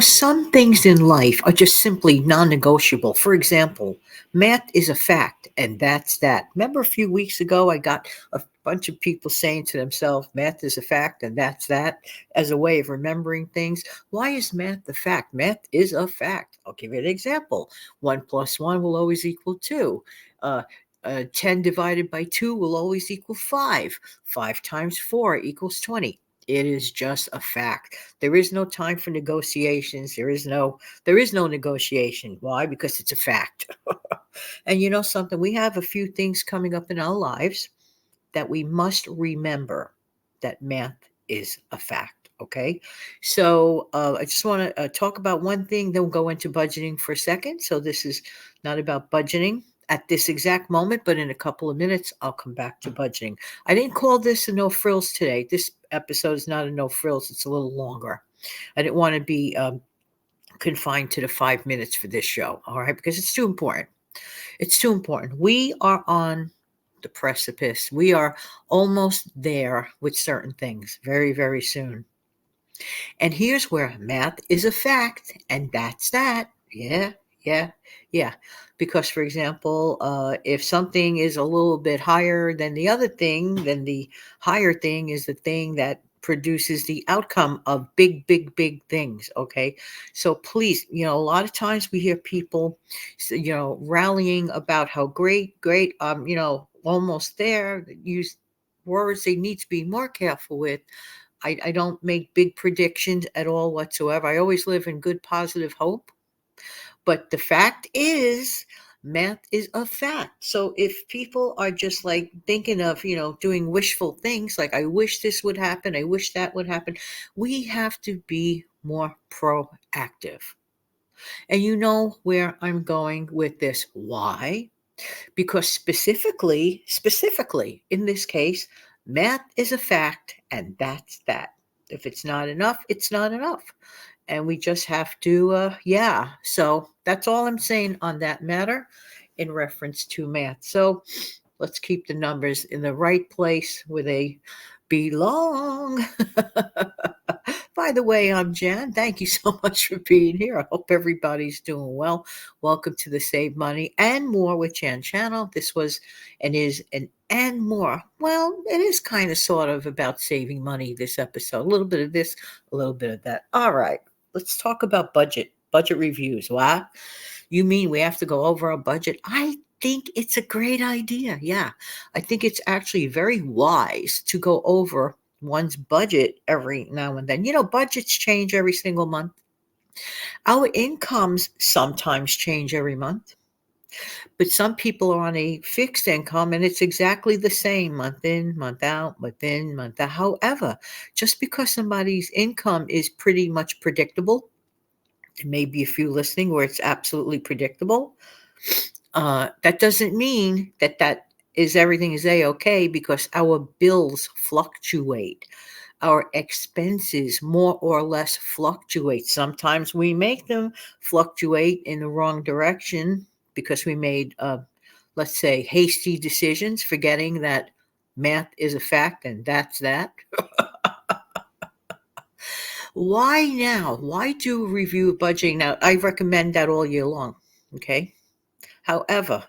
Some things in life are just simply non negotiable. For example, math is a fact, and that's that. Remember a few weeks ago, I got a bunch of people saying to themselves, math is a fact, and that's that, as a way of remembering things. Why is math a fact? Math is a fact. I'll give you an example. 1 plus 1 will always equal 2. 10 divided by 2 will always equal 5. 5 times 4 equals 20. It is just a fact. There is no time for negotiations. There is no negotiation. Why? Because it's a fact. And you know something? We have a few things coming up in our lives that we must remember that math is a fact. Okay. So I just want to talk about one thing, then we'll go into budgeting for a second. So this is not about budgeting at this exact moment, but in a couple of minutes, I'll come back to budgeting. I didn't call this a no frills today. This episode is not a no frills, it's a little longer. I didn't want to be confined to the 5 minutes for this show. All right. Because it's too important. It's too important. We are on the precipice. We are almost there with certain things very, very soon. And here's where math is a fact, and that's that. Yeah, yeah, yeah. Because, for example, if something is a little bit higher than the other thing, then the higher thing is the thing that produces the outcome of big, big, big things. Okay. So please, a lot of times we hear people, rallying about how great, great, almost there, use words they need to be more careful with. I don't make big predictions at all whatsoever. I always live in good, positive hope. But the fact is, math is a fact. So if people are just like thinking of, doing wishful things, like I wish this would happen, I wish that would happen, we have to be more proactive. And you know where I'm going with this. Why? Because specifically in this case, math is a fact, and that's that. If it's not enough, it's not enough. And we just have to, yeah. So that's all I'm saying on that matter in reference to math. So let's keep the numbers in the right place where they belong. By the way, I'm Jan. Thank you so much for being here. I hope everybody's doing well. Welcome to the Save Money and More with Jan channel. This was and is an and more. Well, it is kind of sort of about saving money this episode. A little bit of this, a little bit of that. All right, let's talk about budget reviews. What? You mean we have to go over our budget? I think it's a great idea. Yeah. I think it's actually very wise to go over one's budget every now and then. Budgets change every single month. Our incomes sometimes change every month, but some people are on a fixed income and it's exactly the same month in, month out, month in, month out. However, just because somebody's income is pretty much predictable, there may be a few listening where it's absolutely predictable. That doesn't mean that is everything is a-okay, because our bills fluctuate. Our expenses more or less fluctuate. Sometimes we make them fluctuate in the wrong direction because we made, let's say, hasty decisions, forgetting that math is a fact and that's that. Why now? Why do review budgeting now? I recommend that all year long. Okay. However,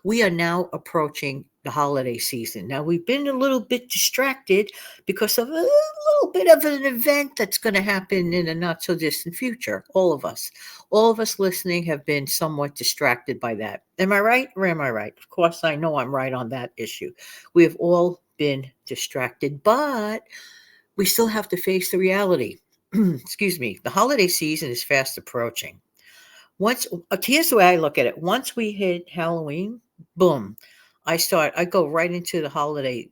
we are now approaching the holiday season. Now, we've been a little bit distracted because of a little bit of an event that's going to happen in a not so distant future. All of us listening have been somewhat distracted by that. Am I right or am I right? Of course, I know I'm right on that issue. We have all been distracted, but we still have to face the reality. Excuse me. The holiday season is fast approaching. Here's the way I look at it. Once we hit Halloween, boom, I go right into the holiday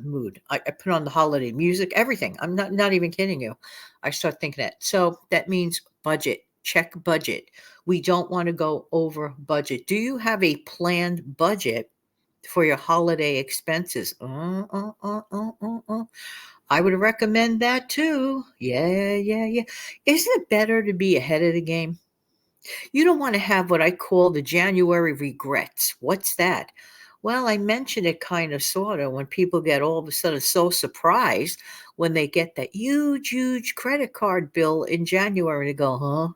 mood. I put on the holiday music, everything. I'm not even kidding you. I start thinking that. So that means budget. Check budget. We don't want to go over budget. Do you have a planned budget for your holiday expenses? I would recommend that too. Yeah, yeah, yeah. Isn't it better to be ahead of the game? You don't want to have what I call the January regrets. What's that? Well, I mentioned it kind of sort of when people get all of a sudden so surprised when they get that huge, huge credit card bill in January. They go, huh?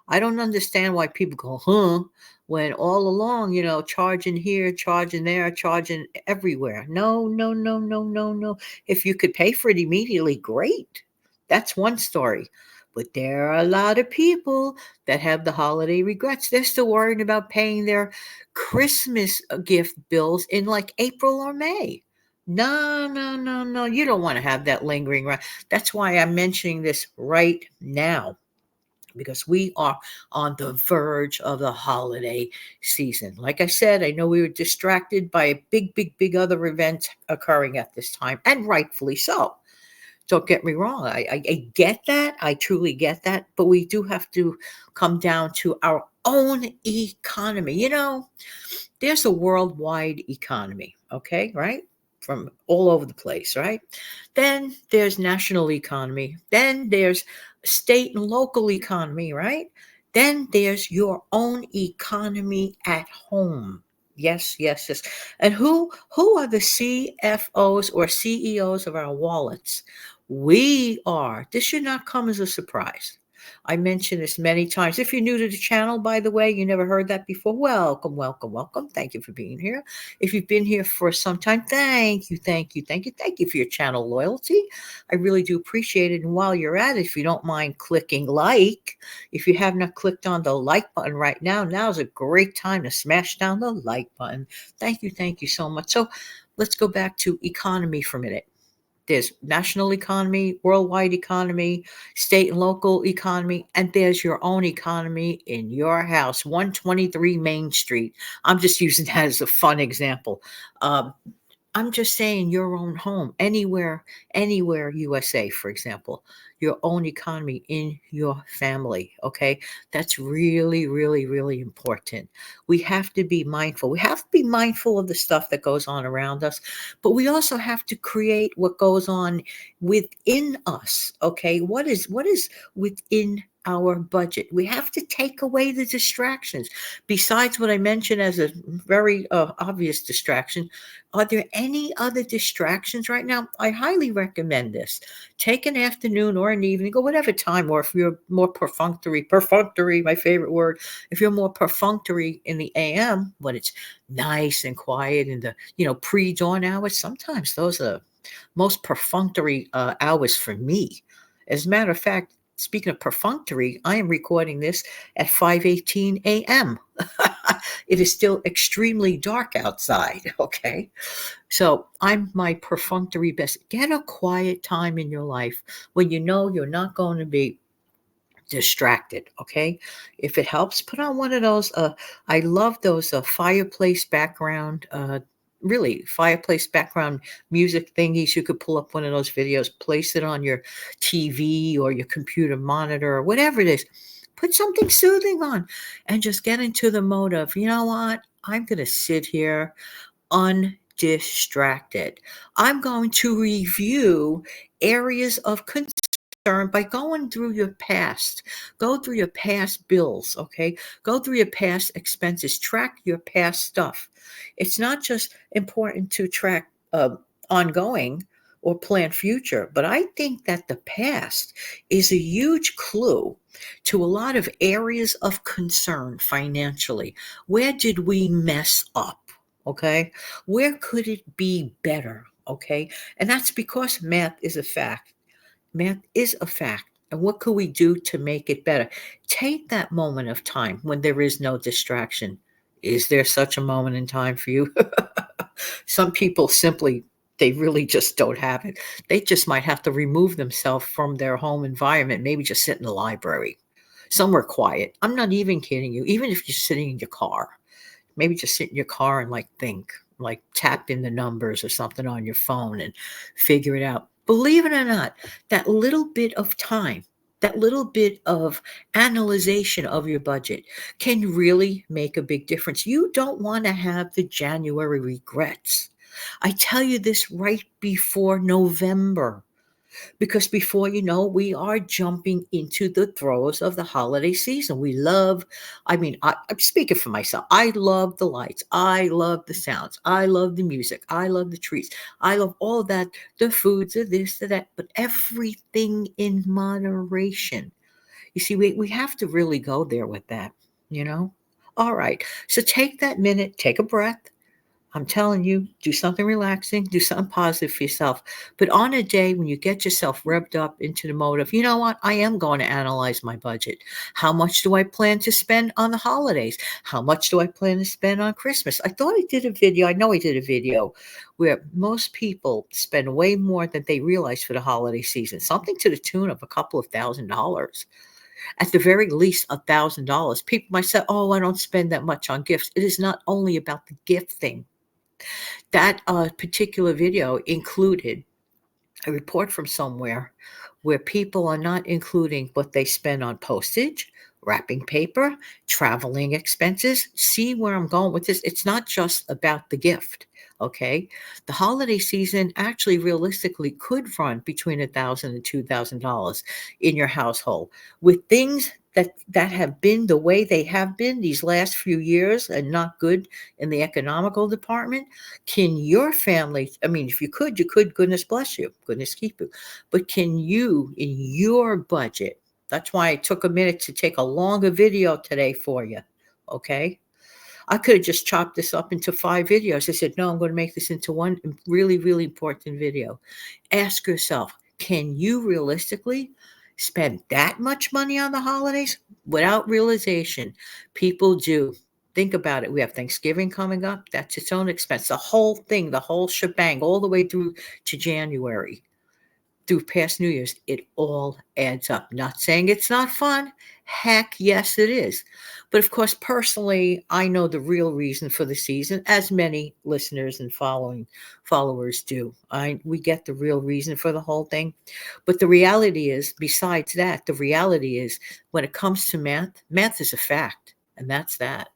I don't understand why people go, huh? When all along, charging here, charging there, charging everywhere. No, no, no, no, no, no. If you could pay for it immediately, great. That's one story. But there are a lot of people that have the holiday regrets. They're still worrying about paying their Christmas gift bills in like April or May. No, no, no, no. You don't want to have that lingering around. That's why I'm mentioning this right now because we are on the verge of the holiday season. Like I said, I know we were distracted by a big, big, big other event occurring at this time, and rightfully so. Don't get me wrong. I get that. I truly get that. But we do have to come down to our own economy. There's a worldwide economy, okay, right? From all over the place, right? Then there's national economy. Then there's state and local economy, right? Then there's your own economy at home. Yes, yes, yes. And who are the CFOs or CEOs of our wallets? We are. This should not come as a surprise. I mentioned this many times. If you're new to the channel, by the way, you never heard that before, welcome, welcome, welcome. Thank you for being here. If you've been here for some time, thank you, thank you, thank you, thank you for your channel loyalty. I really do appreciate it. And while you're at it, if you don't mind clicking like, if you have not clicked on the like button right now, now is a great time to smash down the like button. Thank you so much. So let's go back to economy for a minute. There's national economy, worldwide economy, state and local economy, and there's your own economy in your house, 123 Main Street. I'm just using that as a fun example. Um, I'm just saying your own home, anywhere USA, for example, your own economy in your family. Okay. That's really, really, really important. We have to be mindful. We have to be mindful of the stuff that goes on around us, but we also have to create what goes on within us. Okay. What is within our budget? We have to take away the distractions. Besides what I mentioned as a very obvious distraction, are there any other distractions right now? I highly recommend this. Take an afternoon or an evening or whatever time, or if you're more perfunctory, my favorite word, if you're more perfunctory in the AM when it's nice and quiet in the, pre-dawn hours, sometimes those are most perfunctory hours for me. As a matter of fact, speaking of perfunctory, I am recording this at 5:18 a.m. It is still extremely dark outside, okay? So I'm my perfunctory best. Get a quiet time in your life when you know you're not going to be distracted, okay? If it helps, put on one of those I love those fireplace background really fireplace background music thingies. You could pull up one of those videos, place it on your TV or your computer monitor or whatever it is. Put something soothing on and just get into the mode of, you know what? I'm going to sit here undistracted. I'm going to review areas of concern by going through your past. Go through your past bills, okay? Go through your past expenses. Track your past stuff. It's not just important to track ongoing or plan future, but I think that the past is a huge clue to a lot of areas of concern financially. Where did we mess up? Okay. Where could it be better? Okay. And that's because math is a fact. Math is a fact. And what could we do to make it better? Take that moment of time when there is no distraction. Is there such a moment in time for you? Some people simply, they really just don't have it. They just might have to remove themselves from their home environment, maybe just sit in the library, somewhere quiet. I'm not even kidding you. Even if you're sitting in your car, maybe just sit in your car and think, like tap in the numbers or something on your phone and figure it out. Believe it or not, that little bit of time, that little bit of analyzation of your budget can really make a big difference. You don't want to have the January regrets. I tell you this right before November. because before you know, we are jumping into the throes of the holiday season. We love, I mean, I'm speaking for myself. I love the lights. I love the sounds. I love the music. I love the trees. I love all that, the foods, the this, the that, but everything in moderation. You see, we have to really go there with that, you know? All right. So take that minute, take a breath. I'm telling you, do something relaxing, do something positive for yourself. But on a day when you get yourself revved up into the mode of, you know what, I am going to analyze my budget. How much do I plan to spend on the holidays? How much do I plan to spend on Christmas? I thought I did a video, I know I did a video where most people spend way more than they realize for the holiday season, something to the tune of a couple of $1,000. At the very least, $1,000. People might say, oh, I don't spend that much on gifts. It is not only about the gift thing. That particular video included a report from somewhere where people are not including what they spend on postage, wrapping paper, traveling expenses. See where I'm going with this? It's not just about the gift. Okay. The holiday season actually realistically could run between $1,000 and $2,000 in your household with things that have been the way they have been these last few years and not good in the economical department. Can your family, I mean, if you could, goodness bless you, goodness keep you. But can you, in your budget, that's why I took a minute to take a longer video today for you. Okay. I could have just chopped this up into 5 videos. I said, no, I'm going to make this into one really, really important video. Ask yourself, can you realistically spend that much money on the holidays without realization? People do. Think about it. We have Thanksgiving coming up. That's its own expense. The whole thing, the whole shebang, all the way through to January, through past New Year's, it all adds up. Not saying it's not fun. Heck, yes, it is. But of course, personally, I know the real reason for the season, as many listeners and followers do. We get the real reason for the whole thing. But the reality is, besides that, the reality is when it comes to math, math is a fact. And that's that.